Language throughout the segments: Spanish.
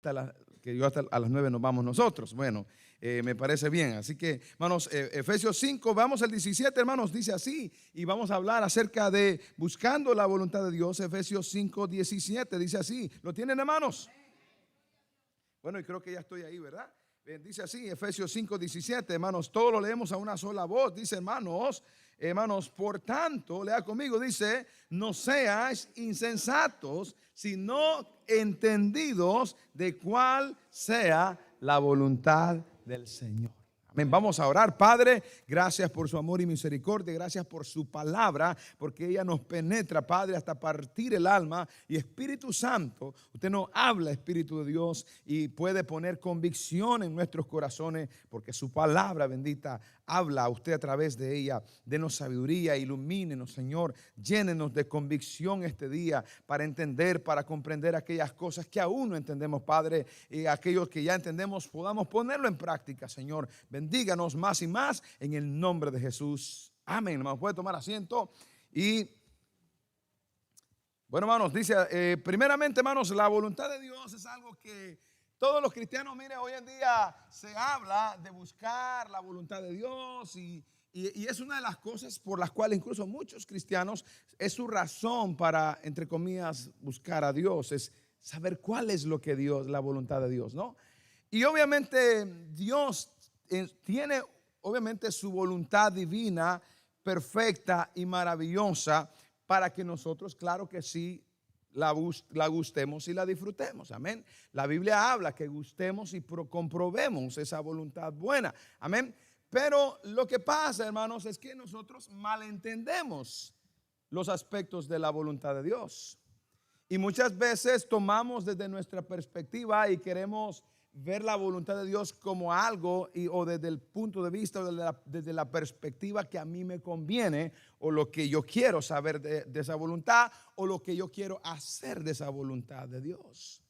hasta a las 9 nos vamos nosotros. Bueno, me parece bien. Así que, hermanos, Efesios 5, vamos al 17, hermanos, dice así. Y vamos a hablar acerca de buscando la voluntad de Dios. Efesios 5, 17, dice así. ¿Lo tienen, hermanos? Bueno, y creo que ya estoy ahí, ¿verdad? Dice así, Efesios 5, 17, hermanos, todos lo leemos a una sola voz. Dice, hermanos, por tanto, lea conmigo, dice, no seáis insensatos, sino entendidos de cuál sea la voluntad del Señor. Amén. Vamos a orar. Padre, gracias por su amor y misericordia, gracias por su palabra, porque ella nos penetra, Padre, hasta partir el alma. Y Espíritu Santo, usted nos habla, Espíritu de Dios, y puede poner convicción en nuestros corazones, porque su palabra bendita habla a usted a través de ella. Denos sabiduría, ilumínenos, Señor, llénenos de convicción este día para entender, para comprender aquellas cosas que aún no entendemos, Padre, y aquellos que ya entendemos podamos ponerlo en práctica, Señor. Bendíganos más y más en el nombre de Jesús. Amén. Hermanos, puede tomar asiento. Y bueno, hermanos, dice, primeramente, hermanos, la voluntad de Dios es algo que todos los cristianos, mire, hoy en día se habla de buscar la voluntad de Dios y es una de las cosas por las cuales incluso muchos cristianos es su razón para, entre comillas, buscar a Dios, es saber cuál es lo que Dios, la voluntad de Dios, ¿no? Y obviamente Dios tiene obviamente su voluntad divina, perfecta y maravillosa para que nosotros, claro que sí, la gustemos y la disfrutemos. Amén. La Biblia habla que gustemos y comprobemos esa voluntad buena. Amén. Pero lo que pasa, hermanos, es que nosotros malentendemos los aspectos de la voluntad de Dios. Y muchas veces tomamos desde nuestra perspectiva y queremos ver la voluntad de Dios como algo o desde el punto de vista o desde la perspectiva que a mí me conviene o lo que yo quiero saber de esa voluntad o lo que yo quiero hacer de esa voluntad de Dios.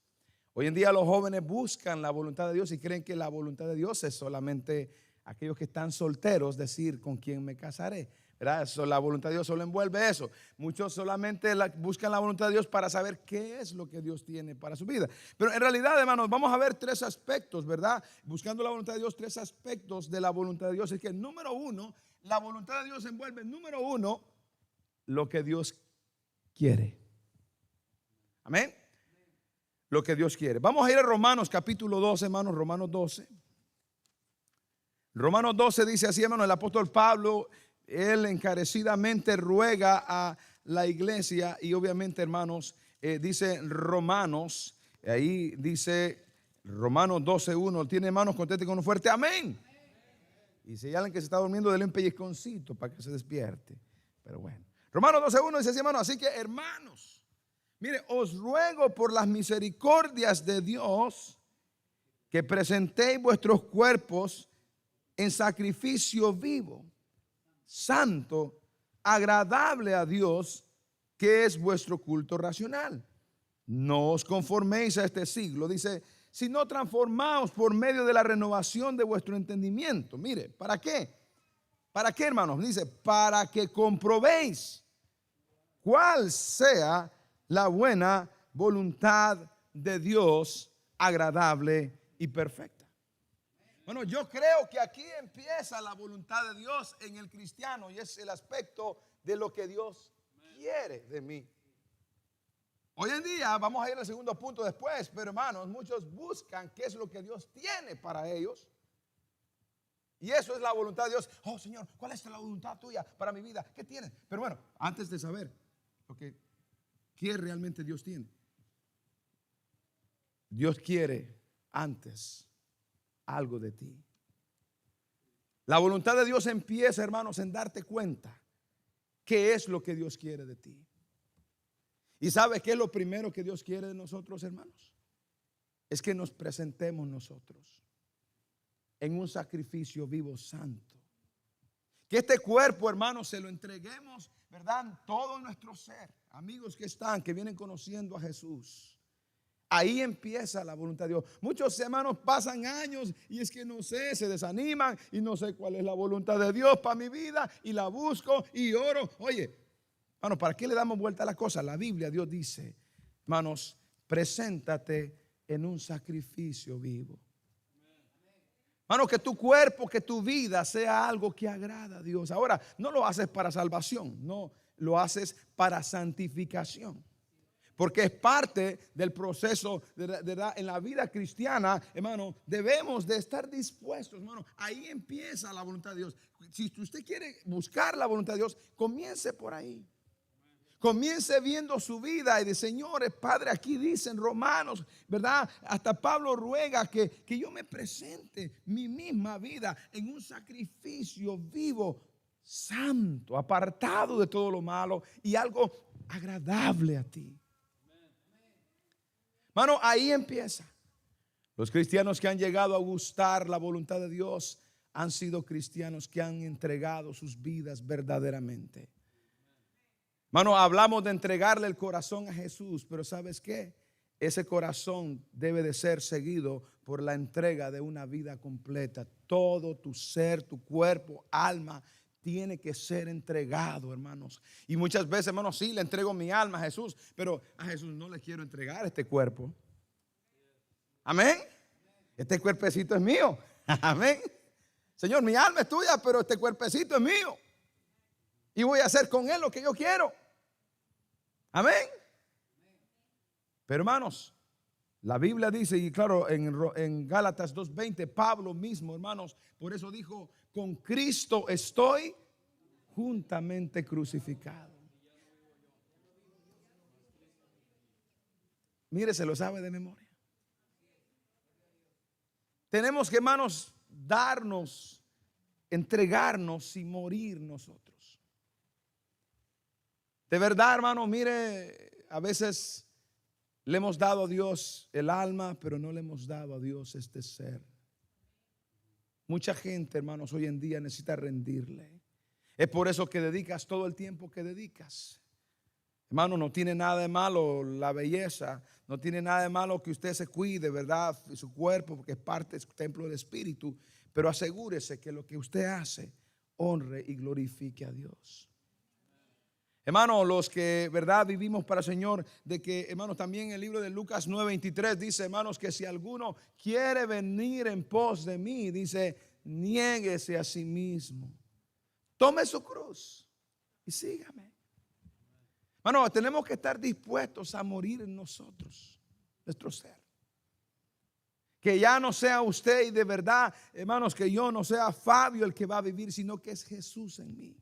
Hoy en día los jóvenes buscan la voluntad de Dios y creen que la voluntad de Dios es solamente aquellos que están solteros, decir con quién me casaré. ¿Verdad? Eso, la voluntad de Dios solo envuelve eso. Muchos solamente buscan la voluntad de Dios para saber qué es lo que Dios tiene para su vida. Pero en realidad, hermanos, vamos a ver tres aspectos, ¿verdad? Buscando la voluntad de Dios, tres aspectos de la voluntad de Dios. Es que número uno, la voluntad de Dios envuelve, número uno, lo que Dios quiere. Amén. Lo que Dios quiere. Vamos a ir a Romanos capítulo 12, hermanos, Romanos 12. Romanos 12 dice así, hermanos, el apóstol Pablo, él encarecidamente ruega a la iglesia y obviamente, hermanos, dice Romanos, ahí dice Romanos 12:1, tiene hermanos, conteste con un fuerte amén. Y si hay alguien que se está durmiendo, denle un pellizconcito para que se despierte. Pero bueno, Romanos 12:1 dice así, hermanos, así que hermanos, mire, os ruego por las misericordias de Dios que presentéis vuestros cuerpos en sacrificio vivo, santo, agradable a Dios, que es vuestro culto racional. No os conforméis a este siglo, dice, sino transformaos por medio de la renovación de vuestro entendimiento. Mire, ¿para qué? ¿Para qué, hermanos? Dice, para que comprobéis cuál sea la buena voluntad de Dios, agradable y perfecta. Bueno, yo creo que aquí empieza la voluntad de Dios en el cristiano y es el aspecto de lo que Dios quiere de mí. Hoy en día vamos a ir al segundo punto después, pero hermanos, muchos buscan qué es lo que Dios tiene para ellos. Y eso es la voluntad de Dios. Oh Señor, ¿cuál es la voluntad tuya para mi vida? ¿Qué tienes? Pero bueno, antes de saber lo que realmente Dios tiene, Dios quiere antes algo de ti. La voluntad de Dios empieza, hermanos, en darte cuenta qué es lo que Dios quiere de ti. ¿Y sabes qué es lo primero que Dios quiere de nosotros, hermanos? Es que nos presentemos nosotros en un sacrificio vivo santo. Que este cuerpo, hermanos, se lo entreguemos, ¿verdad? Todo nuestro ser. Amigos que vienen conociendo a Jesús. Ahí empieza la voluntad de Dios. Muchos hermanos pasan años y es que no sé, se desaniman y no sé cuál es la voluntad de Dios para mi vida y la busco y oro. Oye, hermanos, ¿para qué le damos vuelta a la cosa? La Biblia, Dios dice, hermanos, preséntate en un sacrificio vivo. Hermano, que tu cuerpo, que tu vida sea algo que agrada a Dios. Ahora, no lo haces para salvación, no, lo haces para santificación. Porque es parte del proceso en la vida cristiana, hermano. Debemos de estar dispuestos, hermano. Ahí empieza la voluntad de Dios. Si usted quiere buscar la voluntad de Dios, comience por ahí. Comience viendo su vida y de señores, Padre, aquí dicen Romanos, ¿verdad? Hasta Pablo ruega que yo me presente mi misma vida en un sacrificio vivo, santo, apartado de todo lo malo y algo agradable a ti. Hermano, ahí empieza. Los cristianos que han llegado a gustar la voluntad de Dios han sido cristianos que han entregado sus vidas verdaderamente. Hermano, hablamos de entregarle el corazón a Jesús, pero ¿sabes qué? Ese corazón debe de ser seguido por la entrega de una vida completa. Todo tu ser, tu cuerpo, alma, tiene que ser entregado, hermanos. Y muchas veces, hermanos, sí, le entrego mi alma a Jesús, pero a Jesús no le quiero entregar este cuerpo. Amén. Este cuerpecito es mío. Amén. Señor, mi alma es tuya, pero este cuerpecito es mío. Y voy a hacer con él lo que yo quiero. Amén. Pero hermanos, la Biblia dice, y claro, en Gálatas 2:20, Pablo mismo, hermanos, por eso dijo, con Cristo estoy juntamente crucificado. Mire, se lo sabe de memoria. Tenemos que, hermanos, darnos, entregarnos y morir nosotros. De verdad, hermano, mire, a veces le hemos dado a Dios el alma, pero no le hemos dado a Dios este ser. Mucha gente, hermanos, hoy en día necesita rendirle. Es por eso que dedicas todo el tiempo que dedicas. Hermano, no tiene nada de malo la belleza, no tiene nada de malo que usted se cuide, ¿verdad? Su cuerpo, porque es parte del templo del Espíritu. Pero asegúrese que lo que usted hace honre y glorifique a Dios. Hermano, los que, ¿verdad?, vivimos para el Señor, de que, hermanos, también el libro de Lucas 9:23 dice, hermanos, que si alguno quiere venir en pos de mí, dice, niéguese a sí mismo, tome su cruz y sígame. Hermano, tenemos que estar dispuestos a morir en nosotros, nuestro ser. Que ya no sea usted y de verdad, hermanos, que yo no sea Fabio el que va a vivir, sino que es Jesús en mí.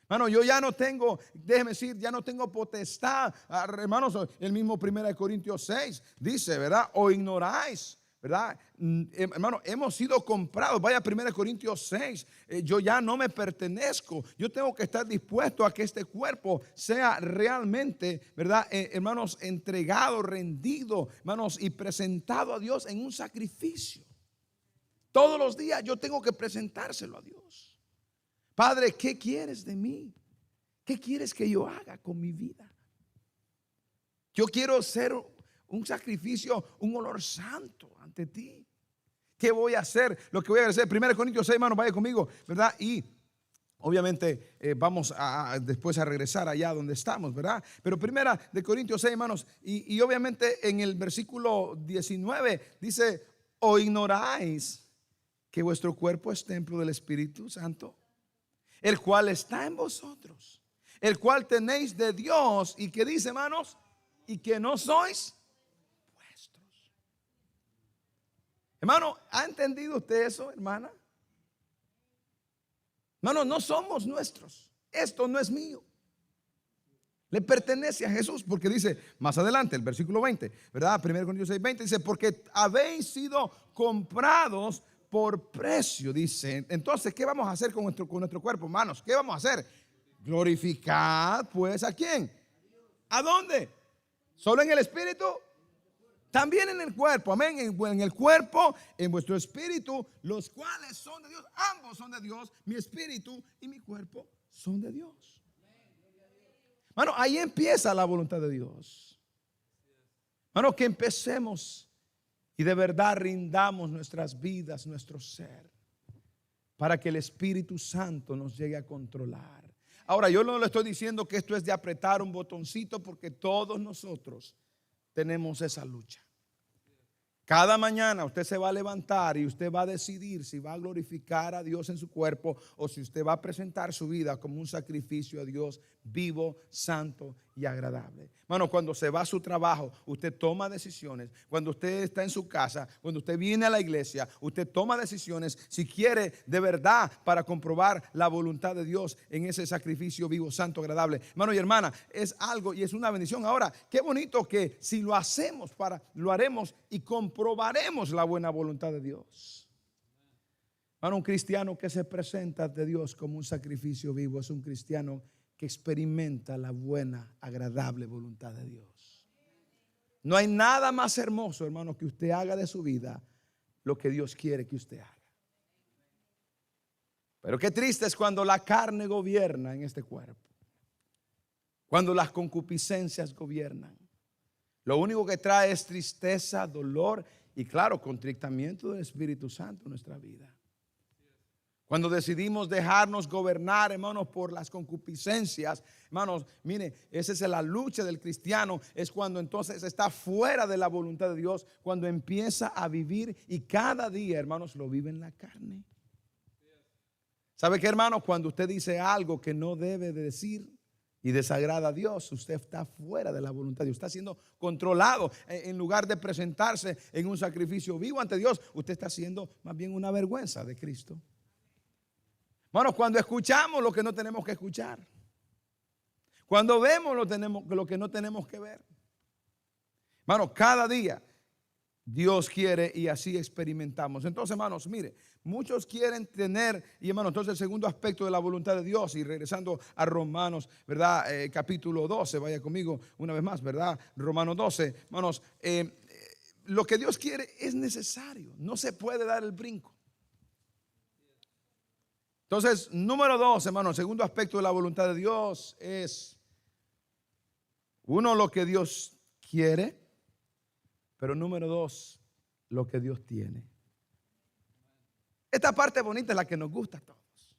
Hermano, yo ya no tengo, déjeme decir, ya no tengo potestad. Hermanos, el mismo 1 Corintios 6 dice, ¿verdad? O ignoráis, ¿verdad? Hermano, hemos sido comprados. Vaya 1 Corintios 6. Yo ya no me pertenezco. Yo tengo que estar dispuesto a que este cuerpo sea realmente, ¿verdad? Hermanos, entregado, rendido, hermanos, y presentado a Dios en un sacrificio. Todos los días yo tengo que presentárselo a Dios. Padre, ¿qué quieres de mí? ¿Qué quieres que yo haga con mi vida? Yo quiero ser un sacrificio, un olor santo ante ti. ¿Qué voy a hacer? Lo que voy a hacer, 1 Corintios 6, hermanos, vaya conmigo, ¿verdad? Y obviamente vamos después a regresar allá donde estamos, ¿verdad? Pero 1 Corintios 6, hermanos, y obviamente en el versículo 19 dice, ¿o ignoráis que vuestro cuerpo es templo del Espíritu Santo, el cual está en vosotros, el cual tenéis de Dios? Y que dice, hermanos, y que no sois vuestros. Hermano, ¿ha entendido usted eso, hermana? Hermano, no somos nuestros. Esto no es mío. Le pertenece a Jesús, porque dice más adelante, el versículo 20, ¿verdad? 1 Corintios 6:20 dice, porque habéis sido comprados por precio, dice. Entonces, ¿qué vamos a hacer con nuestro cuerpo, hermanos? ¿Qué vamos a hacer? Glorificar, pues, ¿a quién? ¿A dónde? ¿Solo en el espíritu? También en el cuerpo, amén. En el cuerpo, en vuestro espíritu, los cuales son de Dios. Ambos son de Dios. Mi espíritu y mi cuerpo son de Dios. Bueno, ahí empieza la voluntad de Dios. Bueno, que empecemos y de verdad rindamos nuestras vidas, nuestro ser, para que el Espíritu Santo nos llegue a controlar. Ahora, yo no le estoy diciendo que esto es de apretar un botoncito, porque todos nosotros tenemos esa lucha. Cada mañana usted se va a levantar y usted va a decidir si va a glorificar a Dios en su cuerpo o si usted va a presentar su vida como un sacrificio a Dios vivo, santo y agradable. Bueno, cuando se va a su trabajo, usted toma decisiones. Cuando usted está en su casa, cuando usted viene a la iglesia, usted toma decisiones si quiere de verdad para comprobar la voluntad de Dios en ese sacrificio vivo, santo, agradable. Hermano y hermana, es algo y es una bendición. Ahora, qué bonito que si lo hacemos, lo haremos y comprobaremos la buena voluntad de Dios. Hermano, un cristiano que se presenta ante Dios como un sacrificio vivo es un cristiano que experimenta la buena, agradable voluntad de Dios. No hay nada más hermoso, hermano, que usted haga de su vida lo que Dios quiere que usted haga. Pero qué triste es cuando la carne gobierna en este cuerpo, cuando las concupiscencias gobiernan. Lo único que trae es tristeza, dolor y claro, contristamiento del Espíritu Santo en nuestra vida. Cuando decidimos dejarnos gobernar, hermanos, por las concupiscencias, hermanos, mire, esa es la lucha del cristiano, es cuando entonces está fuera de la voluntad de Dios, cuando empieza a vivir y cada día, hermanos, lo vive en la carne. ¿Sabe qué, hermanos? Cuando usted dice algo que no debe de decir y desagrada a Dios, usted está fuera de la voluntad de Dios, está siendo controlado. En lugar de presentarse en un sacrificio vivo ante Dios, usted está siendo más bien una vergüenza de Cristo. Bueno, cuando escuchamos lo que no tenemos que escuchar, cuando vemos lo que no tenemos que ver, hermano, cada día Dios quiere y así experimentamos. Entonces, hermanos, mire, muchos quieren tener, y hermanos, entonces el segundo aspecto de la voluntad de Dios, y regresando a Romanos, ¿verdad? Capítulo 12, vaya conmigo una vez más, ¿verdad? Romanos 12, hermanos, lo que Dios quiere es necesario, no se puede dar el brinco. Entonces, número 2, hermano, el segundo aspecto de la voluntad de Dios es, uno, lo que Dios quiere, pero número 2, lo que Dios tiene. Esta parte bonita es la que nos gusta a todos.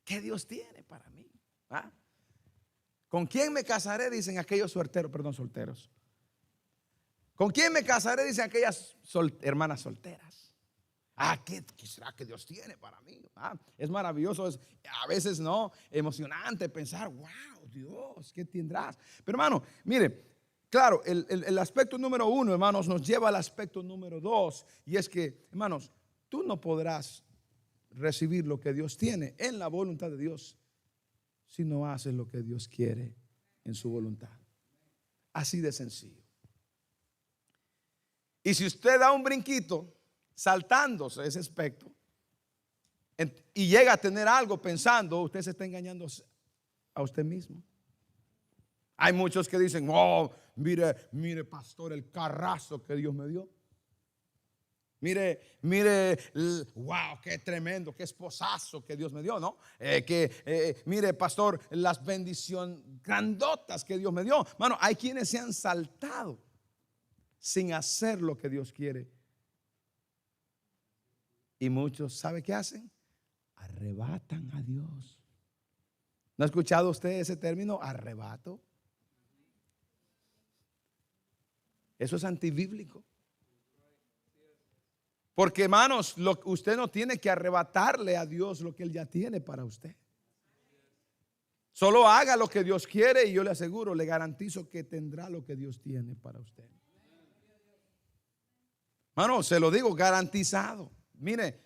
¿Qué Dios tiene para mí? ¿Ah? ¿Con quién me casaré? Dicen aquellos solteros. ¿Con quién me casaré? Dicen aquellas hermanas solteras. ¿Qué será que Dios tiene para mí? Es maravilloso, es a veces no, emocionante pensar, wow, Dios, ¿qué tendrás? Pero hermano, mire, claro, el aspecto número 1, hermanos, nos lleva al aspecto número 2, y es que, hermanos, tú no podrás recibir lo que Dios tiene en la voluntad de Dios si no haces lo que Dios quiere en su voluntad. Así de sencillo. Y si usted da un brinquito saltándose ese aspecto y llega a tener algo pensando, usted se está engañando a usted mismo. Hay muchos que dicen, oh, mire pastor, el carrazo que Dios me dio. Mire, wow, qué tremendo, qué esposazo que Dios me dio, ¿no? Mire, pastor, las bendiciones grandotas que Dios me dio. Mano, hay quienes se han saltado sin hacer lo que Dios quiere. Y muchos, ¿sabe qué hacen? Arrebatan a Dios. ¿No ha escuchado usted ese término? Arrebato. Eso es antibíblico. Porque, hermanos, usted no tiene que arrebatarle a Dios lo que Él ya tiene para usted. Solo haga lo que Dios quiere y yo le aseguro, le garantizo que tendrá lo que Dios tiene para usted. Hermano, se lo digo, garantizado. Mire,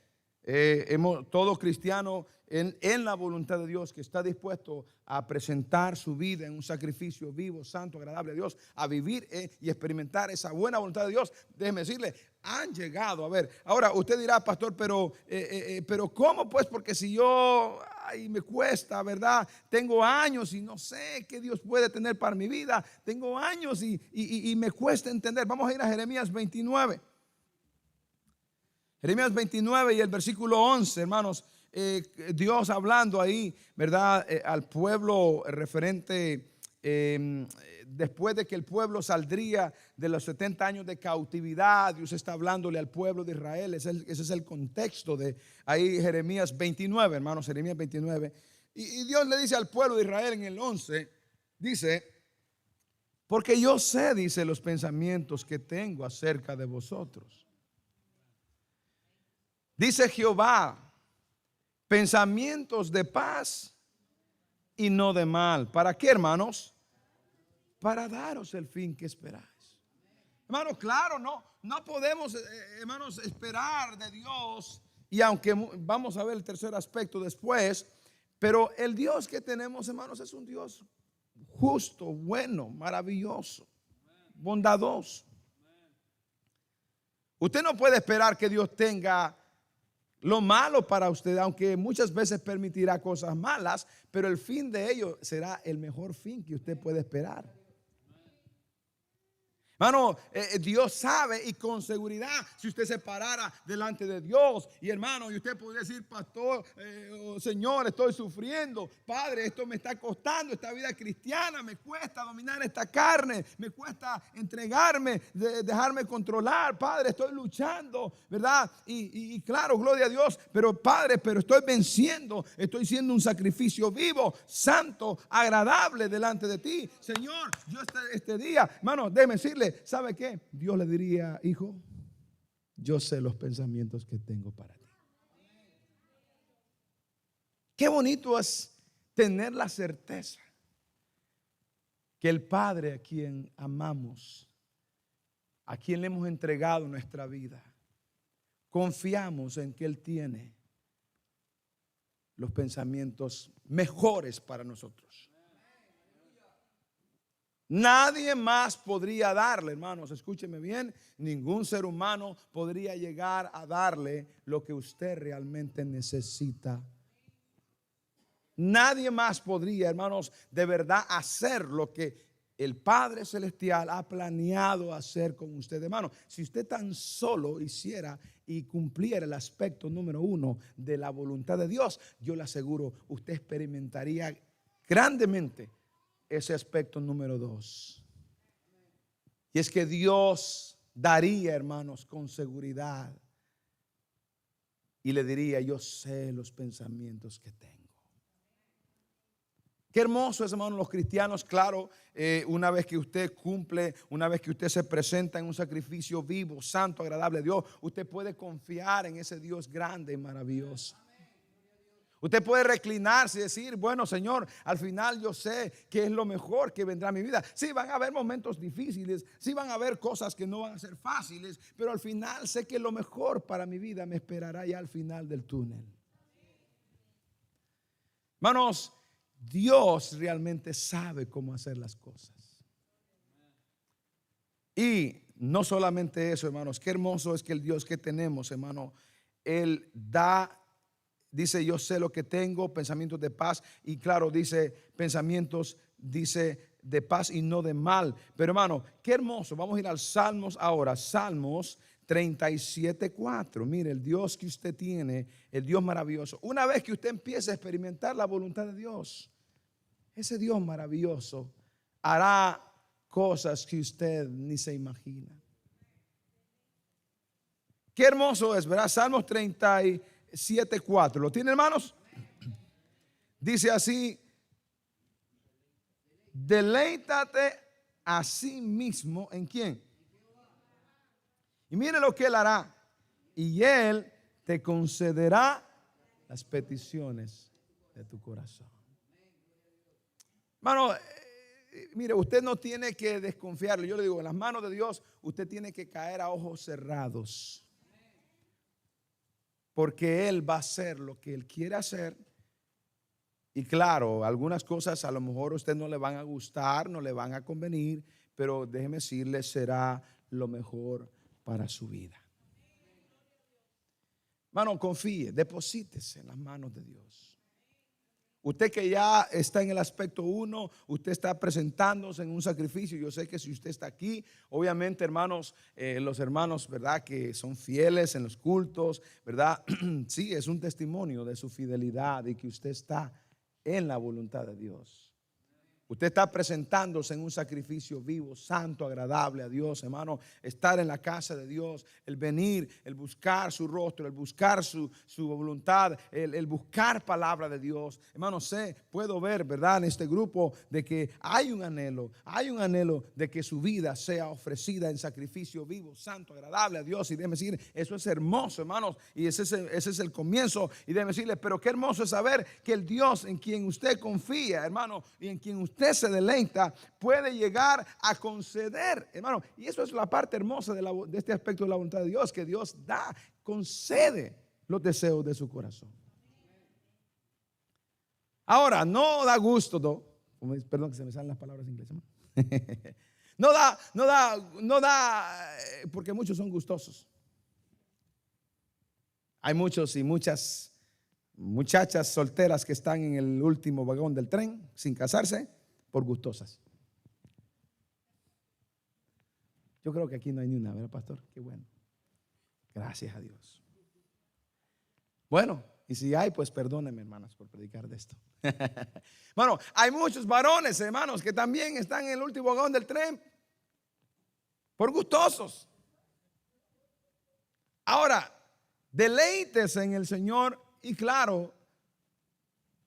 todo cristiano en la voluntad de Dios que está dispuesto a presentar su vida en un sacrificio vivo, santo, agradable a Dios, a vivir y experimentar esa buena voluntad de Dios, déjeme decirle, han llegado a ver. Ahora usted dirá, pastor, pero ¿cómo pues? Porque si yo, me cuesta, ¿verdad? Tengo años y no sé qué Dios puede tener para mi vida. Tengo años y me cuesta entender. Vamos a ir a Jeremías 29. Jeremías 29 y el versículo 11, hermanos, Dios hablando ahí, ¿verdad? Al pueblo referente, después de que el pueblo saldría de los 70 años de cautividad, Dios está hablándole al pueblo de Israel, ese es el contexto de ahí Jeremías 29, hermanos, Jeremías 29. Y Dios le dice al pueblo de Israel en el 11, dice, Porque yo sé, dice, los pensamientos que tengo acerca de vosotros. Dice Jehová, pensamientos de paz y no de mal. ¿Para qué, hermanos? Para daros el fin que esperáis. Hermanos, claro, no podemos, hermanos, esperar de Dios. Y aunque vamos a ver el tercer aspecto después, pero el Dios que tenemos, hermanos, es un Dios justo, bueno, maravilloso, bondadoso. Usted no puede esperar que Dios tenga lo malo para usted, aunque muchas veces permitirá cosas malas, pero el fin de ello será el mejor fin que usted puede esperar. Hermano, Dios sabe, y con seguridad, si usted se parara delante de Dios, y hermano, y usted podría decir, pastor, Señor, estoy sufriendo, Padre, esto me está costando, esta vida cristiana, me cuesta dominar esta carne, me cuesta entregarme, dejarme controlar, Padre, estoy luchando, ¿verdad? Y claro, gloria a Dios, pero Padre, pero estoy venciendo, estoy siendo un sacrificio vivo, santo, agradable delante de ti, Señor. Yo este día, hermano, déjeme decirle, ¿sabe qué? Dios le diría, hijo, yo sé los pensamientos que tengo para ti. Qué bonito es tener la certeza que el Padre a quien amamos, a quien le hemos entregado nuestra vida, confiamos en que Él tiene los pensamientos mejores para nosotros. Nadie más podría darle, hermanos, escúcheme bien, ningún ser humano podría llegar a darle lo que usted realmente necesita. Nadie más podría, hermanos, de verdad hacer lo que el Padre Celestial ha planeado hacer con usted, hermano. Si usted tan solo hiciera y cumpliera el aspecto número 1 de la voluntad de Dios, yo le aseguro, usted experimentaría grandemente ese aspecto número 2. Y es que Dios daría, hermanos, con seguridad. Y le diría, yo sé los pensamientos que tengo. Qué hermoso es, hermanos, los cristianos, claro, una vez que usted cumple, una vez que usted se presenta en un sacrificio vivo, santo, agradable a Dios, usted puede confiar en ese Dios grande y maravilloso. Usted puede reclinarse y decir, bueno, Señor, al final yo sé que es lo mejor que vendrá a mi vida. Sí, van a haber momentos difíciles, sí van a haber cosas que no van a ser fáciles, pero al final sé que lo mejor para mi vida me esperará ya al final del túnel. Hermanos, Dios realmente sabe cómo hacer las cosas. Y no solamente eso, hermanos, qué hermoso es que el Dios que tenemos, hermano, Él da. Dice, yo sé lo que tengo, pensamientos de paz. Y claro, dice, pensamientos, dice, de paz y no de mal. Pero hermano, qué hermoso. Vamos a ir al Salmos ahora. Salmos 37:4. Mire, el Dios que usted tiene, el Dios maravilloso. Una vez que usted empiece a experimentar la voluntad de Dios, ese Dios maravilloso hará cosas que usted ni se imagina. Qué hermoso es, ¿verdad? Salmos 37:4. ¿Lo tiene, hermanos? Dice así: deleítate a sí mismo en quién. Y mire lo que Él hará. Y Él te concederá las peticiones de tu corazón. Hermano, mire, usted no tiene que desconfiarle. Yo le digo, en las manos de Dios, usted tiene que caer a ojos cerrados. Porque Él va a hacer lo que Él quiere hacer. Y claro, algunas cosas a lo mejor a usted no le van a gustar, no le van a convenir, pero déjeme decirle, será lo mejor para su vida. Hermano, confíe, deposítese en las manos de Dios. Usted que ya está en el aspecto 1, usted está presentándose en un sacrificio. Yo sé que si usted está aquí, obviamente, hermanos, los hermanos, ¿verdad?, que son fieles en los cultos, ¿verdad? Sí, es un testimonio de su fidelidad y que usted está en la voluntad de Dios. Usted está presentándose en un sacrificio vivo, santo, agradable a Dios, hermano. Estar en la casa de Dios, el venir, el buscar su rostro, el buscar su voluntad, el buscar palabra de Dios. Hermano, puedo ver, ¿verdad?, en este grupo de que hay un anhelo de que su vida sea ofrecida en sacrificio vivo, santo, agradable a Dios. Y déjeme decir, eso es hermoso, hermanos, y ese es el comienzo. Y déjeme decirle, pero qué hermoso es saber que el Dios en quien usted confía, hermano, y en quien usted se deleita, puede llegar a conceder, hermano. Y eso es la parte hermosa de este aspecto de la voluntad de Dios, que Dios concede los deseos de su corazón. Ahora, no da gusto, perdón que se me salen las palabras en inglés, no da, porque muchos son gustosos. Hay muchos y muchas muchachas solteras que están en el último vagón del tren sin casarse por gustosas. Yo creo que aquí no hay ni una, ¿verdad, pastor? Qué bueno. Gracias a Dios. Bueno, y si hay, pues perdónenme, hermanas, por predicar de esto. Bueno, hay muchos varones, hermanos, que también están en el último vagón del tren por gustosos. Ahora, deleítese en el Señor y claro,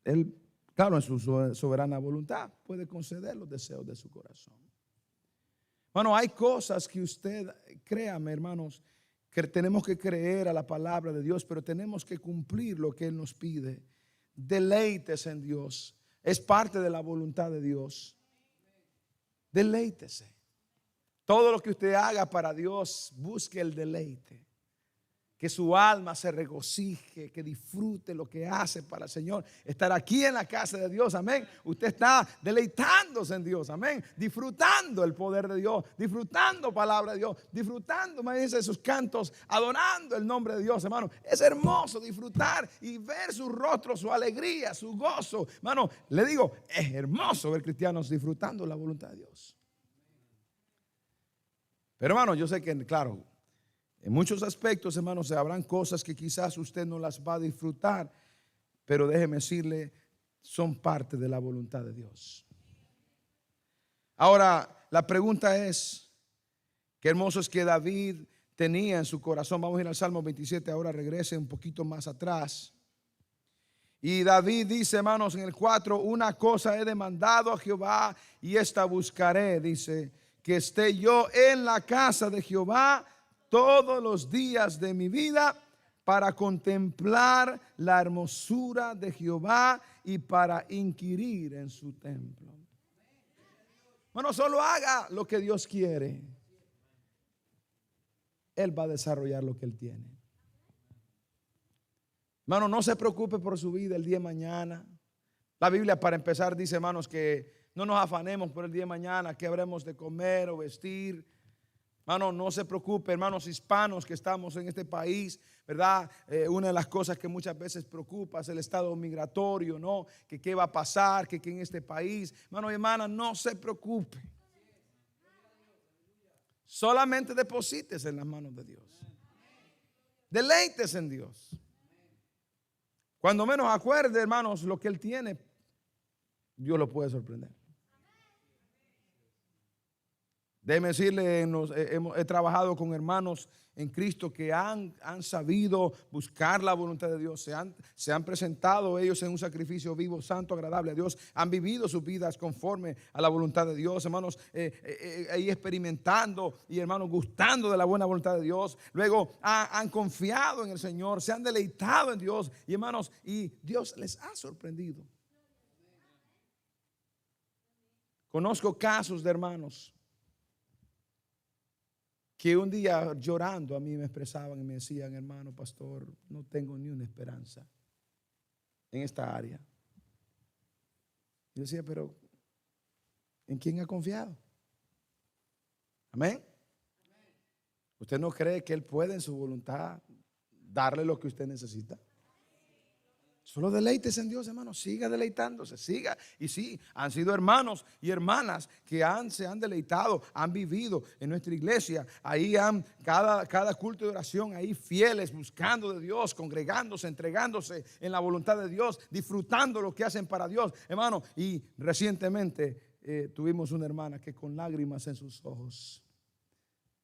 Él, en su soberana voluntad puede conceder los deseos de su corazón. Bueno, hay cosas que usted, créame, hermanos, que tenemos que creer a la palabra de Dios, pero tenemos que cumplir lo que Él nos pide. Deleítese en Dios. Es parte de la voluntad de Dios. Deleítese. Todo lo que usted haga para Dios, busque el deleite. Que su alma se regocije, que disfrute lo que hace para el Señor. Estar aquí en la casa de Dios, amén. Usted está deleitándose en Dios, amén. Disfrutando el poder de Dios, disfrutando palabra de Dios, disfrutando, imagínense, sus cantos, adorando el nombre de Dios, hermano. Es hermoso disfrutar y ver su rostro, su alegría, su gozo. Hermano, le digo, es hermoso ver cristianos disfrutando la voluntad de Dios. Pero hermano, yo sé que, claro, en muchos aspectos, hermanos, habrán cosas que quizás usted no las va a disfrutar, pero déjeme decirle, son parte de la voluntad de Dios. Ahora, la pregunta es, qué hermoso es que David tenía en su corazón. Vamos a ir al Salmo 27, ahora regrese un poquito más atrás. Y David dice, hermanos, en el 4, una cosa he demandado a Jehová y esta buscaré, dice, que esté yo en la casa de Jehová todos los días de mi vida, para contemplar la hermosura de Jehová y para inquirir en su templo. Bueno, solo haga lo que Dios quiere. Él va a desarrollar lo que Él tiene. Hermano, no se preocupe por su vida el día de mañana. La Biblia, para empezar, dice, hermanos, que no nos afanemos por el día de mañana, que habremos de comer o vestir. Hermano, no se preocupe, hermanos hispanos que estamos en este país, ¿verdad? Una de las cosas que muchas veces preocupa es el estado migratorio, ¿no? Que qué va a pasar, que en este país. Hermano y hermana, no se preocupe. Solamente deposítese en las manos de Dios. Deleítese en Dios. Cuando menos acuerde, hermanos, lo que Él tiene, Dios lo puede sorprender. Déjeme decirle, he trabajado con hermanos en Cristo que han sabido buscar la voluntad de Dios, se han presentado ellos en un sacrificio vivo, santo, agradable a Dios, han vivido sus vidas conforme a la voluntad de Dios, hermanos, ahí experimentando y hermanos gustando de la buena voluntad de Dios. Luego han confiado en el Señor, se han deleitado en Dios y hermanos, y Dios les ha sorprendido. Conozco casos de hermanos que un día llorando a mí me expresaban y me decían, hermano pastor, no tengo ni una esperanza en esta área. Yo decía, pero ¿en quién ha confiado? Amén. ¿Usted no cree que Él puede en su voluntad darle lo que usted necesita? Solo deleítese en Dios, hermano. Siga deleitándose, siga. Y sí, han sido hermanos y hermanas que se han deleitado, han vivido en nuestra iglesia. Ahí cada culto de oración, ahí fieles, buscando de Dios, congregándose, entregándose en la voluntad de Dios, disfrutando lo que hacen para Dios, hermano. Y recientemente tuvimos una hermana que con lágrimas en sus ojos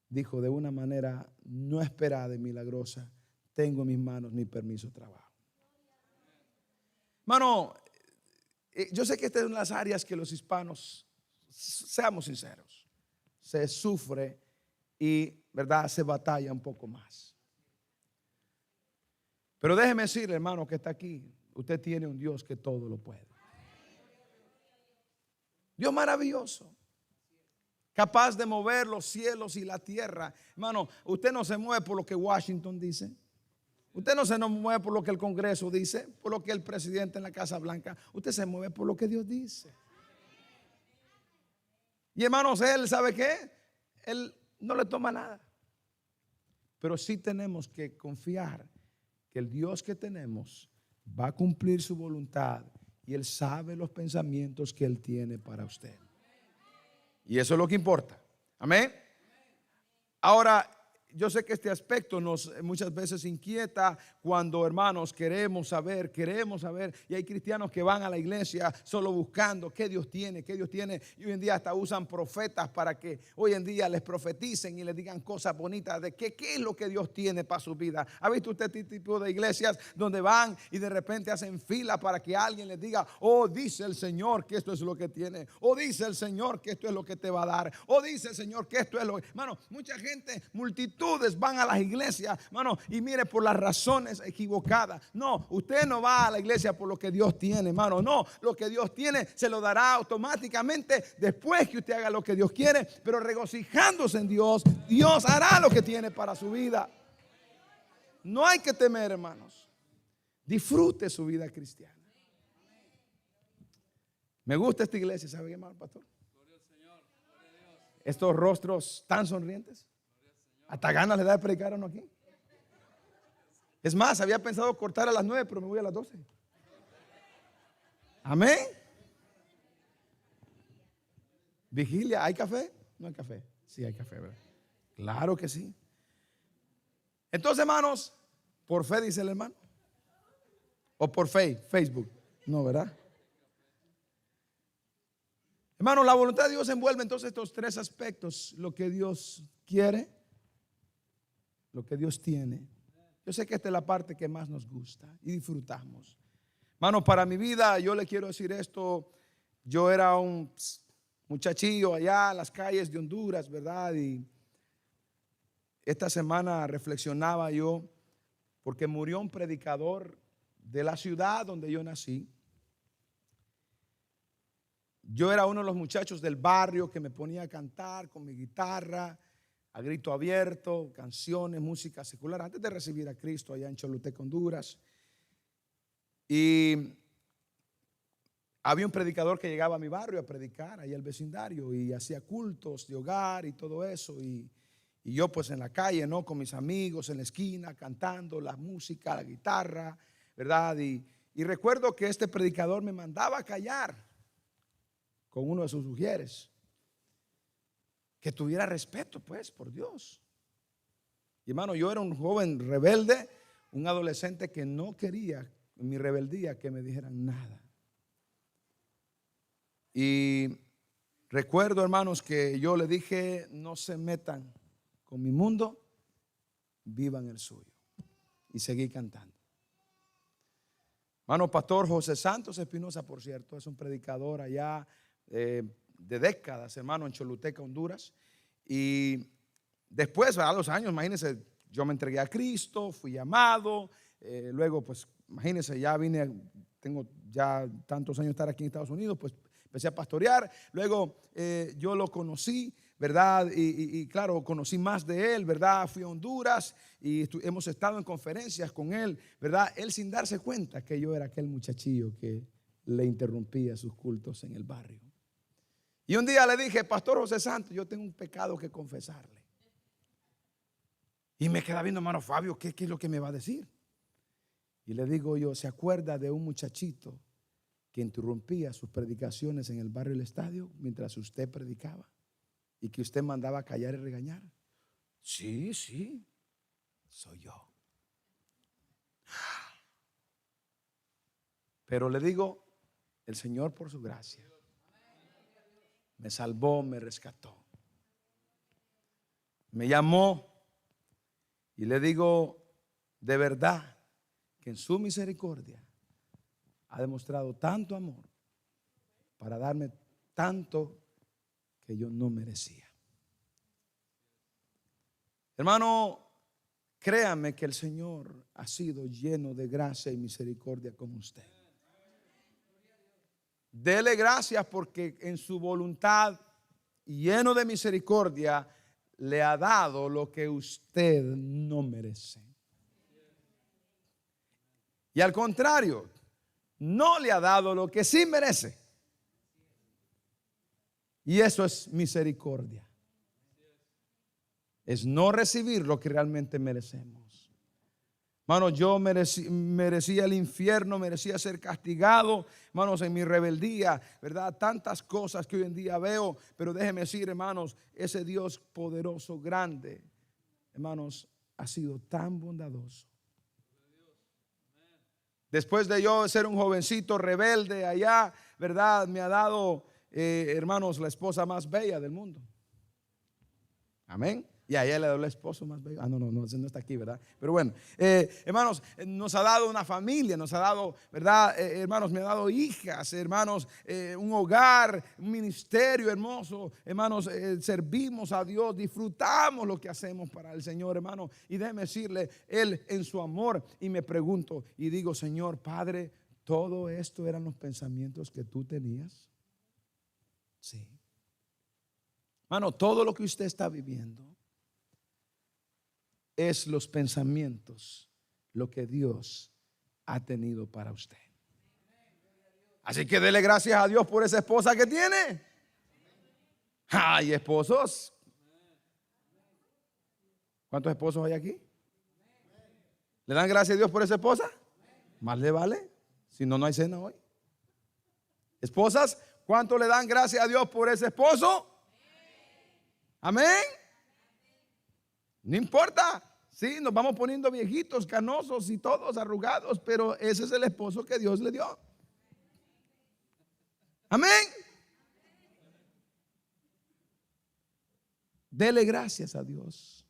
dijo de una manera no esperada y milagrosa: tengo en mis manos mi permiso de trabajo. Hermano, yo sé que esta es una de las áreas que los hispanos, seamos sinceros, se sufre y, ¿verdad?, se batalla un poco más. Pero déjeme decirle, hermano, que está aquí, usted tiene un Dios que todo lo puede. Dios maravilloso, capaz de mover los cielos y la tierra. Hermano, usted no se mueve por lo que Washington dice. Usted no se mueve por lo que el Congreso dice, por lo que el presidente en la Casa Blanca. Usted se mueve por lo que Dios dice. Y hermanos, Él, ¿sabe qué? Él no le toma nada. Pero sí tenemos que confiar que el Dios que tenemos va a cumplir su voluntad y Él sabe los pensamientos que Él tiene para usted. Y eso es lo que importa. Amén. Ahora, yo sé que este aspecto nos muchas veces inquieta cuando, hermanos, queremos saber. Y hay cristianos que van a la iglesia solo buscando qué Dios tiene. Y hoy en día hasta usan profetas para que hoy en día les profeticen y les digan cosas bonitas de qué es lo que Dios tiene para su vida. ¿Ha visto usted este tipo de iglesias donde van y de repente hacen fila para que alguien les diga: oh, dice el Señor que esto es lo que tiene, o dice el Señor que esto es lo que te va a dar, o dice el Señor que esto es lo que... Hermano, mucha gente, multitudes van a las iglesias, hermano, y mire, por las razones equivocadas. No, usted no va a la iglesia por lo que Dios tiene, hermano. No, lo que Dios tiene se lo dará automáticamente después que usted haga lo que Dios quiere, pero regocijándose en Dios, Dios hará lo que tiene para su vida. No hay que temer, hermanos. Disfrute su vida cristiana. Me gusta esta iglesia, ¿sabe qué, hermano pastor? Estos rostros tan sonrientes. Hasta ganas le da de predicar a uno aquí. Es más, había pensado cortar a las 9, pero me voy a las 12. Amén. Vigilia, ¿hay café? No hay café. Sí hay café, ¿verdad? Claro que sí. Entonces, hermanos, por fe dice el hermano. O por Facebook. No, ¿verdad? Hermano, la voluntad de Dios envuelve entonces estos tres aspectos: lo que Dios quiere, lo que Dios tiene. Yo sé que esta es la parte que más nos gusta y disfrutamos. Hermano, para mi vida, yo le quiero decir esto. Yo era un muchachillo allá en las calles de Honduras, ¿verdad? Y esta semana reflexionaba yo porque murió un predicador de la ciudad donde yo nací. Yo era uno de los muchachos del barrio que me ponía a cantar con mi guitarra a grito abierto, canciones, música secular, antes de recibir a Cristo allá en Choluteca, Honduras. Y había un predicador que llegaba a mi barrio a predicar ahí al vecindario y hacía cultos de hogar y todo eso. Y yo pues en la calle, ¿no? Con mis amigos en la esquina, cantando la música, la guitarra, ¿verdad? Y recuerdo que este predicador me mandaba a callar con uno de sus sugieres. Que tuviera respeto, pues, por Dios. Y hermano, yo era un joven rebelde, un adolescente que no quería en mi rebeldía que me dijeran nada. Y recuerdo, hermanos, que yo le dije: no se metan con mi mundo, vivan el suyo. Y seguí cantando. Hermano, pastor José Santos Espinosa, por cierto, es un predicador allá de décadas, hermano, en Choluteca, Honduras. Y después, a los años, imagínense, yo me entregué a Cristo, fui llamado, luego pues imagínense, ya vine, tengo ya tantos años de estar aquí en Estados Unidos, pues empecé a pastorear. Luego yo lo conocí, ¿verdad? Y claro, conocí más de él, ¿verdad? Fui a Honduras y hemos estado en conferencias con él, ¿verdad? Él sin darse cuenta que yo era aquel muchachillo que le interrumpía sus cultos en el barrio. Y un día le dije: pastor José Santos, yo tengo un pecado que confesarle. Y me queda viendo, hermano Fabio, ¿qué es lo que me va a decir? Y le digo yo: ¿se acuerda de un muchachito que interrumpía sus predicaciones en el barrio del estadio mientras usted predicaba y que usted mandaba a callar y regañar? Sí, soy yo. Pero le digo, el Señor por su gracia me salvó, me rescató. Me llamó y le digo de verdad que en su misericordia ha demostrado tanto amor para darme tanto que yo no merecía. Hermano, créame que el Señor ha sido lleno de gracia y misericordia con usted. Dele gracias porque en su voluntad, lleno de misericordia, le ha dado lo que usted no merece. Y al contrario, no le ha dado lo que sí merece. Y eso es misericordia. Es no recibir lo que realmente merecemos. Hermano, yo merecía el infierno, merecía ser castigado, hermanos, en mi rebeldía, ¿verdad? Tantas cosas que hoy en día veo, pero déjeme decir, hermanos, ese Dios poderoso, grande, hermanos, ha sido tan bondadoso. Después de yo ser un jovencito rebelde allá, ¿verdad? Me ha dado, hermanos, la esposa más bella del mundo. Amén. Y a ella le dio el esposo más bello. No está aquí, ¿verdad? Pero bueno, hermanos, nos ha dado una familia, nos ha dado, ¿verdad? Hermanos, me ha dado hijas, hermanos, un hogar, un ministerio hermoso. Hermanos, servimos a Dios, disfrutamos lo que hacemos para el Señor, hermano. Y déjeme decirle, Él en su amor, y me pregunto y digo, Señor, Padre, ¿todo esto eran los pensamientos que tú tenías? Sí. Hermano, todo lo que usted está viviendo es los pensamientos, lo que Dios ha tenido para usted. Así que dele gracias a Dios por esa esposa que tiene. Ay, esposos. ¿Cuántos esposos hay aquí? ¿Le dan gracias a Dios por esa esposa? Más le vale. Si no, no hay cena hoy. Esposas, ¿cuánto le dan gracias a Dios por ese esposo? Amén. No importa, sí, nos vamos poniendo viejitos, canosos y todos arrugados, pero ese es el esposo que Dios le dio. Amén. Dele gracias a Dios.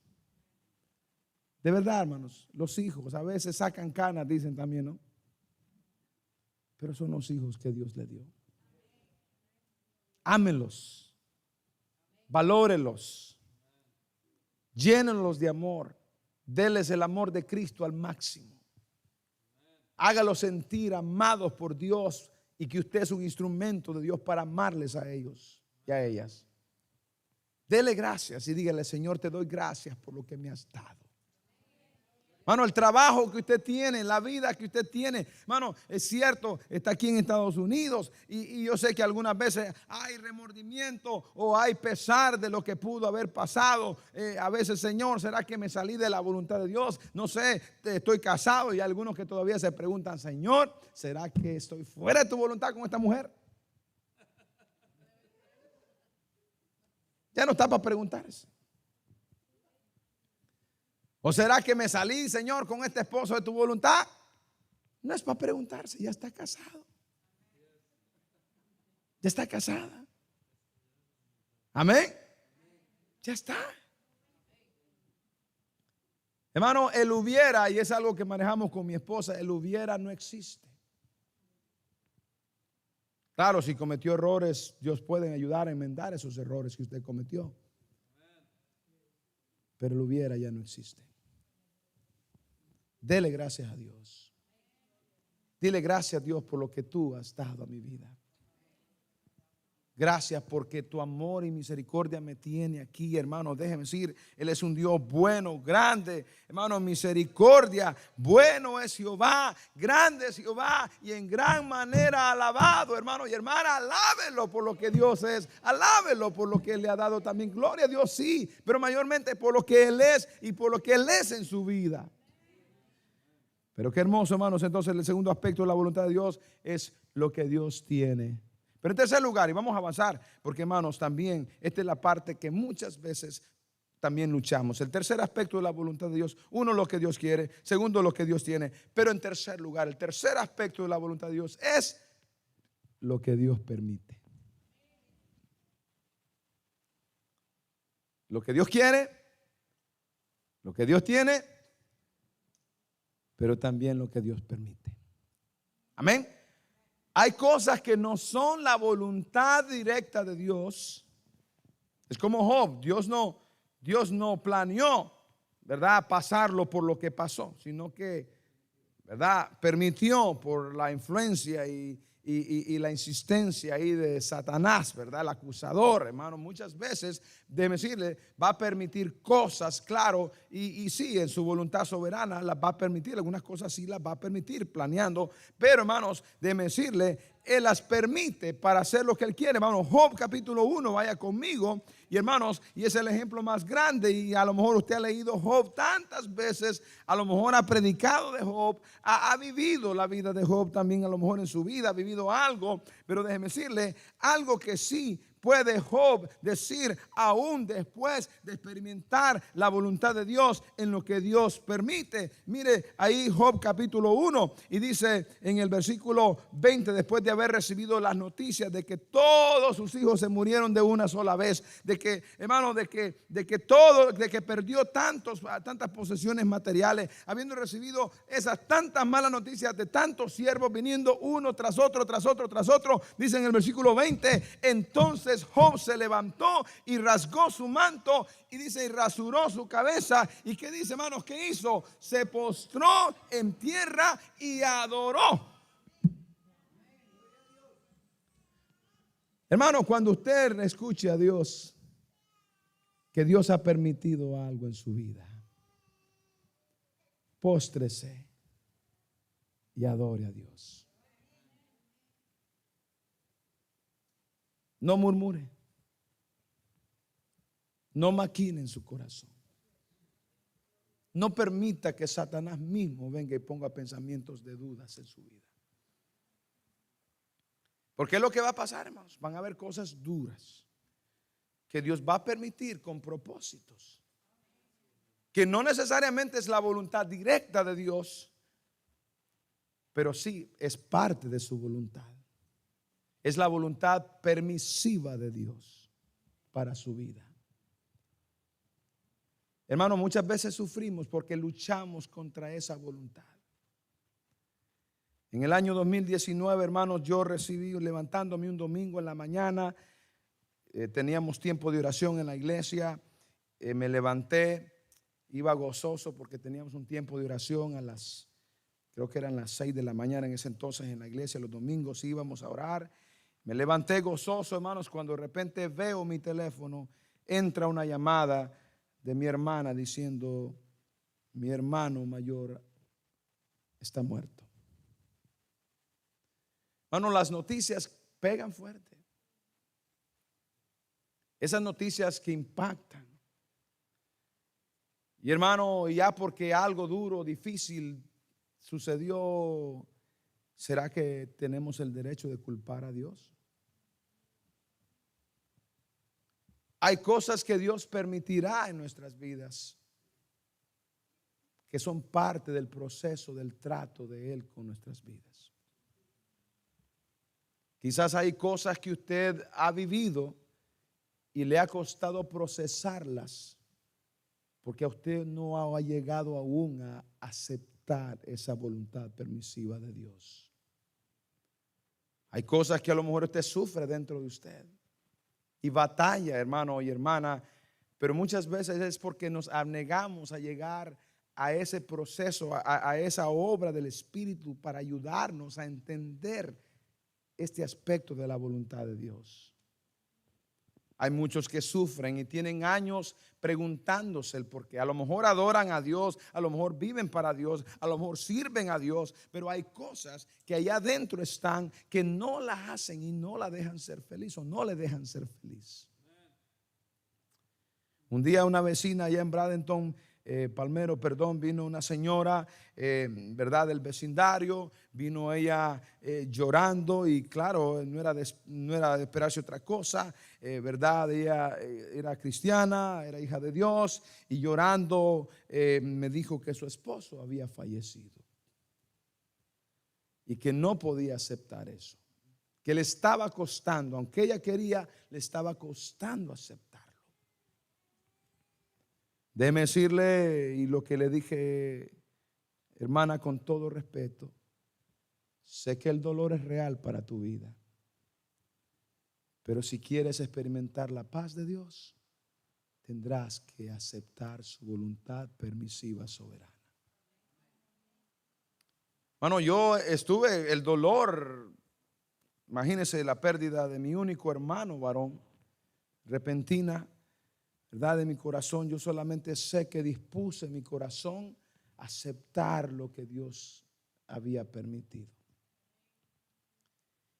De verdad, hermanos, los hijos a veces sacan canas, dicen también, ¿no? Pero son los hijos que Dios le dio. Ámenlos, valórelos. Llénenlos de amor. Deles el amor de Cristo al máximo. Hágalos sentir amados por Dios y que usted es un instrumento de Dios para amarles a ellos y a ellas. Dele gracias y dígale, Señor, te doy gracias por lo que me has dado. Hermano, el trabajo que usted tiene, la vida que usted tiene, hermano, es cierto, está aquí en Estados Unidos y yo sé que algunas veces hay remordimiento o hay pesar de lo que pudo haber pasado. A veces, Señor, ¿será que me salí de la voluntad de Dios? No sé, estoy casado y hay algunos que todavía se preguntan, Señor, ¿será que estoy fuera de tu voluntad con esta mujer? Ya no está para preguntarse. ¿O será que me salí, Señor, con este esposo de tu voluntad? No es para preguntarse, ya está casado. Ya está casada. Amén. Ya está. Hermano, el hubiera, y es algo que manejamos con mi esposa, el hubiera no existe. Claro, si cometió errores, Dios puede ayudar a enmendar esos errores que usted cometió. Pero el hubiera ya no existe. Dele gracias a Dios. Dile gracias a Dios por lo que tú has dado a mi vida. Gracias porque tu amor y misericordia me tiene aquí, hermano. Déjeme decir, Él es un Dios bueno, grande, hermano, misericordia. Bueno es Jehová, grande es Jehová y en gran manera alabado, hermano y hermana. Alábelo por lo que Dios es, alábelo por lo que Él le ha dado también. Gloria a Dios, sí, pero mayormente por lo que Él es y por lo que Él es en su vida. Pero qué hermoso, hermanos. Entonces el segundo aspecto de la voluntad de Dios es lo que Dios tiene. Pero en tercer lugar, y vamos a avanzar, porque hermanos, también esta es la parte que muchas veces también luchamos. El tercer aspecto de la voluntad de Dios, uno, lo que Dios quiere, segundo, lo que Dios tiene. Pero en tercer lugar, el tercer aspecto de la voluntad de Dios es lo que Dios permite. Lo que Dios quiere, lo que Dios tiene, pero también lo que Dios permite. Amén. Hay cosas que no son la voluntad directa de Dios. Es como Job. Dios no planeó, ¿verdad?, pasarlo por lo que pasó, sino que, ¿verdad?, permitió por la influencia y la insistencia ahí de Satanás, ¿verdad?, el acusador, hermano. Muchas veces, déjeme decirle, va a permitir cosas, claro, y sí, en su voluntad soberana las va a permitir, algunas cosas sí las va a permitir planeando, pero hermanos, déjeme decirle, Él las permite para hacer lo que Él quiere. Hermanos, Job capítulo 1, vaya conmigo. Y hermanos, y es el ejemplo más grande, y a lo mejor usted ha leído Job tantas veces, a lo mejor ha predicado de Job, ha vivido la vida de Job también, a lo mejor en su vida ha vivido algo, pero déjeme decirle, algo que sí puede Job decir aún después de experimentar la voluntad de Dios en lo que Dios permite. Mire ahí Job capítulo 1 y dice en el versículo 20, después de haber recibido las noticias de que todos sus hijos se murieron de una sola vez, de que, hermano, de que perdió tantas posesiones materiales, habiendo recibido esas tantas malas noticias de tantos siervos viniendo uno tras otro, dice en el versículo 20, entonces Job se levantó y rasgó su manto y dice, y rasuró su cabeza. ¿Y qué dice, hermanos? ¿Qué hizo? Se postró en tierra y adoró. Hermano, cuando usted escuche a Dios, que Dios ha permitido algo en su vida, póstrese y adore a Dios. No murmure. No maquine en su corazón. No permita que Satanás mismo venga y ponga pensamientos de dudas en su vida. Porque es lo que va a pasar, hermanos. Van a haber cosas duras que Dios va a permitir con propósitos, que no necesariamente es la voluntad directa de Dios, pero sí es parte de su voluntad. Es la voluntad permisiva de Dios para su vida. Hermano, muchas veces sufrimos porque luchamos contra esa voluntad. En el año 2019, hermanos, yo recibí, levantándome un domingo en la mañana, teníamos tiempo de oración en la iglesia, me levanté, iba gozoso porque teníamos un tiempo de oración creo que eran las 6 de la mañana en ese entonces en la iglesia, los domingos íbamos a orar. Me levanté gozoso, hermanos, cuando de repente veo mi teléfono, entra una llamada de mi hermana diciendo, mi hermano mayor está muerto. Hermano, las noticias pegan fuerte. Esas noticias que impactan. Y hermano, ya porque algo duro, difícil sucedió, ¿será que tenemos el derecho de culpar a Dios? Hay cosas que Dios permitirá en nuestras vidas que son parte del proceso del trato de Él con nuestras vidas. Quizás hay cosas que usted ha vivido y le ha costado procesarlas porque a usted no ha llegado aún a aceptar esa voluntad permisiva de Dios. Hay cosas que a lo mejor usted sufre dentro de usted y batalla, hermano y hermana, pero muchas veces es porque nos abnegamos a llegar a ese proceso, a esa obra del Espíritu para ayudarnos a entender este aspecto de la voluntad de Dios. Hay muchos que sufren y tienen años preguntándose el por qué. A lo mejor adoran a Dios, a lo mejor viven para Dios, a lo mejor sirven a Dios, pero hay cosas que allá adentro están que no las hacen y no la dejan ser feliz o no le dejan ser feliz. Un día una vecina allá en Bradenton, Palmero, vino una señora, verdad, del vecindario, vino ella llorando y claro, no era de esperarse otra cosa, verdad, ella era cristiana, era hija de Dios y llorando me dijo que su esposo había fallecido y que no podía aceptar eso, que le estaba costando, aunque ella quería, le estaba costando aceptarlo. Déjeme decirle, y lo que le dije, hermana, con todo respeto, sé que el dolor es real para tu vida, pero si quieres experimentar la paz de Dios, tendrás que aceptar su voluntad permisiva soberana. Hermano, yo estuve, el dolor, imagínense la pérdida de mi único hermano varón, repentina, ¿verdad? De mi corazón. Yo solamente sé que dispuse mi corazón a aceptar lo que Dios había permitido.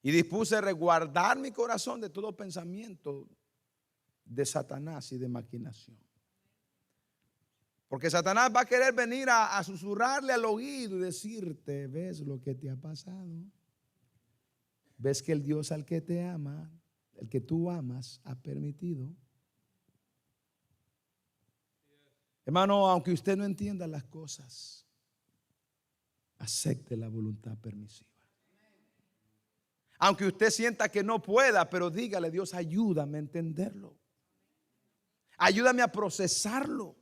Y dispuse resguardar mi corazón de todo pensamiento de Satanás y de maquinación. Porque Satanás va a querer venir a susurrarle al oído y decirte, ¿ves lo que te ha pasado? ¿Ves que el Dios al que te ama, el que tú amas, ha permitido? Hermano, aunque usted no entienda las cosas, acepte la voluntad permisiva. Aunque usted sienta que no pueda, pero dígale, Dios, ayúdame a entenderlo. Ayúdame a procesarlo.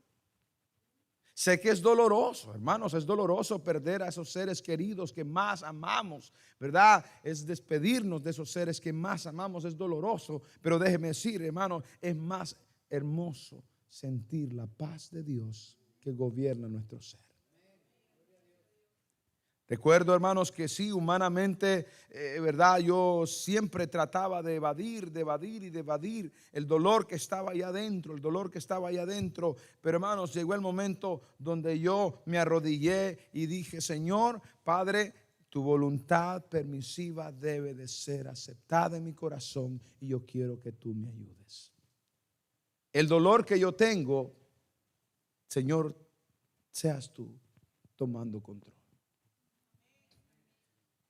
Sé que es doloroso, hermanos, es doloroso perder a esos seres queridos que más amamos, ¿verdad? Es despedirnos de esos seres que más amamos, es doloroso, pero déjeme decir, hermano, es más hermoso sentir la paz de Dios que gobierna nuestro ser. Recuerdo, hermanos, que sí, humanamente, verdad, yo siempre trataba de evadir el dolor que estaba allá adentro, Pero, hermanos, llegó el momento donde yo me arrodillé y dije, Señor, Padre, tu voluntad permisiva debe de ser aceptada en mi corazón y yo quiero que tú me ayudes. El dolor que yo tengo, Señor, seas tú tomando control.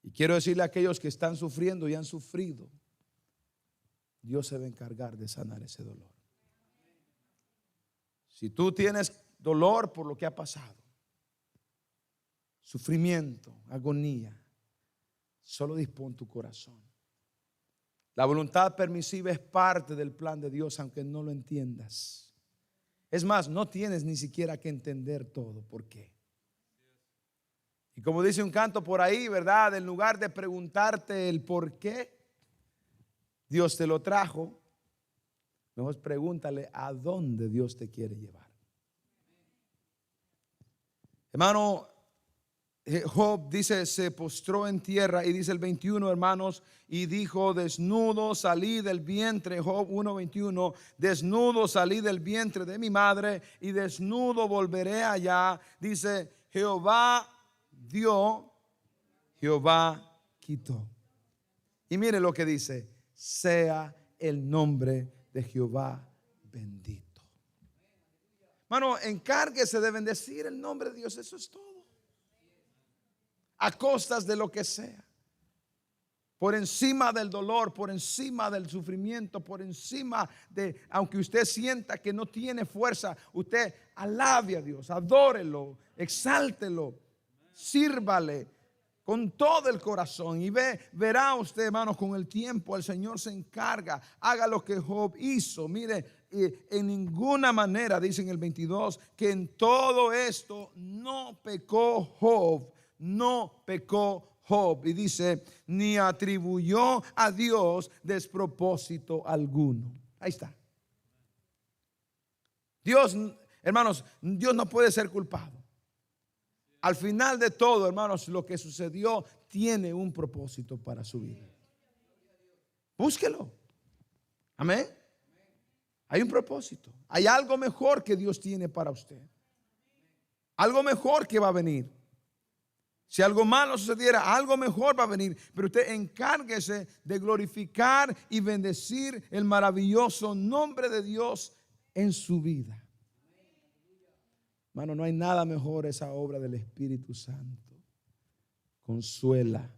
Y quiero decirle a aquellos que están sufriendo y han sufrido, Dios se va a encargar de sanar ese dolor. Si tú tienes dolor por lo que ha pasado, sufrimiento, agonía, solo dispón tu corazón. La voluntad permisiva es parte del plan de Dios, aunque no lo entiendas. Es más, no tienes ni siquiera que entender todo. ¿Por qué? Y como dice un canto por ahí, ¿verdad? En lugar de preguntarte el por qué Dios te lo trajo, mejor pregúntale a dónde Dios te quiere llevar. Hermano, Job dice, se postró en tierra y dice el 21, hermanos, y dijo, desnudo salí del vientre, Job 1:21, desnudo salí del vientre de mi madre y desnudo volveré allá. Dice, Jehová dio, Jehová quitó. Y mire lo que dice, sea el nombre de Jehová bendito. Hermano, encárguese de bendecir el nombre de Dios, eso es todo. A costas de lo que sea. Por encima del dolor, por encima del sufrimiento, por encima de, aunque usted sienta que no tiene fuerza, usted alabe a Dios, adórelo, exáltelo, sírvale con todo el corazón. Y verá usted, hermanos, con el tiempo el Señor se encarga. Haga lo que Job hizo. Mire, en ninguna manera, dice en el 22, que en todo esto no pecó Job. No pecó Job. Y dice, ni atribuyó a Dios despropósito alguno. Ahí está. Dios, hermanos, Dios no puede ser culpado. Al final de todo, hermanos, lo que sucedió tiene un propósito para su vida. Búsquelo. Amén. Hay un propósito. Hay algo mejor que Dios tiene para usted. Algo mejor que va a venir. Si algo malo sucediera, algo mejor va a venir. Pero usted encárguese de glorificar y bendecir el maravilloso nombre de Dios en su vida. Hermano, no hay nada mejor esa obra del Espíritu Santo. Consuela,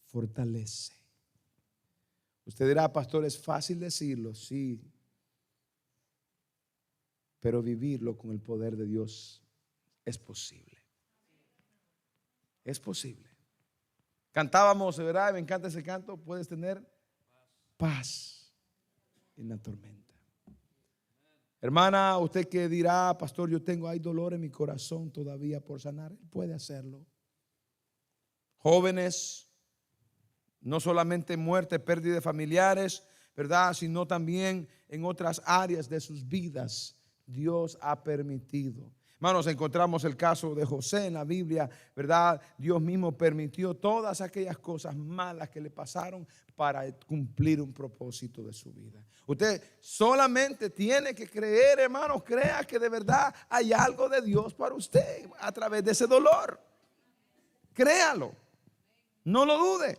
fortalece. Usted dirá, pastor, es fácil decirlo, sí. Pero vivirlo con el poder de Dios es posible. Es posible. Cantábamos, ¿verdad? Me encanta ese canto. Puedes tener paz en la tormenta. Hermana, usted que dirá, pastor, hay dolor en mi corazón todavía por sanar. Él puede hacerlo. Jóvenes, no solamente muerte, pérdida de familiares, ¿verdad? Sino también en otras áreas de sus vidas Dios ha permitido. Hermanos, encontramos el caso de José en la Biblia, ¿verdad? Dios mismo permitió todas aquellas cosas malas que le pasaron para cumplir un propósito de su vida. Usted solamente tiene que creer, hermanos, crea que de verdad hay algo de Dios para usted a través de ese dolor. Créalo, no lo dude.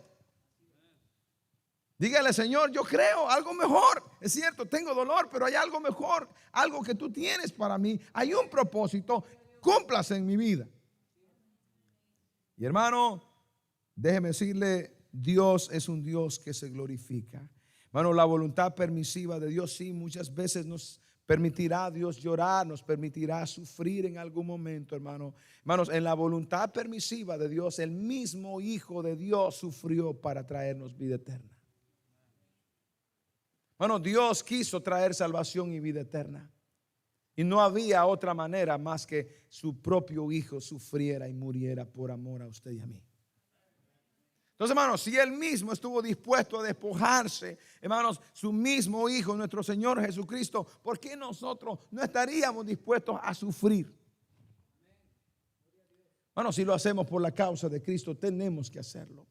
Dígale, Señor, yo creo algo mejor. Es cierto, tengo dolor, pero hay algo mejor, algo que tú tienes para mí. Hay un propósito, cúmplase en mi vida. Y hermano, déjeme decirle, Dios es un Dios que se glorifica. Hermano, la voluntad permisiva de Dios, sí, muchas veces nos permitirá Dios llorar, nos permitirá sufrir en algún momento, hermano. Hermanos, en la voluntad permisiva de Dios, el mismo Hijo de Dios sufrió para traernos vida eterna. Bueno, Dios quiso traer salvación y vida eterna. Y no había otra manera más que su propio Hijo sufriera y muriera por amor a usted y a mí. Entonces, hermanos, si Él mismo estuvo dispuesto a despojarse, hermanos, su mismo Hijo, nuestro Señor Jesucristo, ¿por qué nosotros no estaríamos dispuestos a sufrir? Bueno, si lo hacemos por la causa de Cristo, tenemos que hacerlo.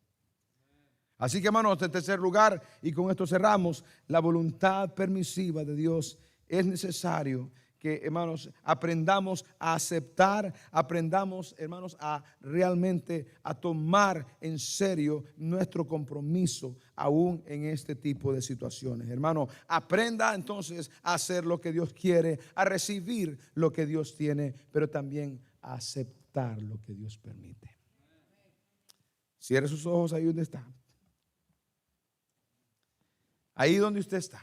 Así que, hermanos, en tercer lugar, y con esto cerramos, la voluntad permisiva de Dios. Es necesario que, hermanos, aprendamos a aceptar, aprendamos, hermanos, a realmente a tomar en serio nuestro compromiso aún en este tipo de situaciones. Hermano, aprenda entonces a hacer lo que Dios quiere, a recibir lo que Dios tiene, pero también a aceptar lo que Dios permite. Cierre sus ojos ahí donde está. Ahí donde usted está.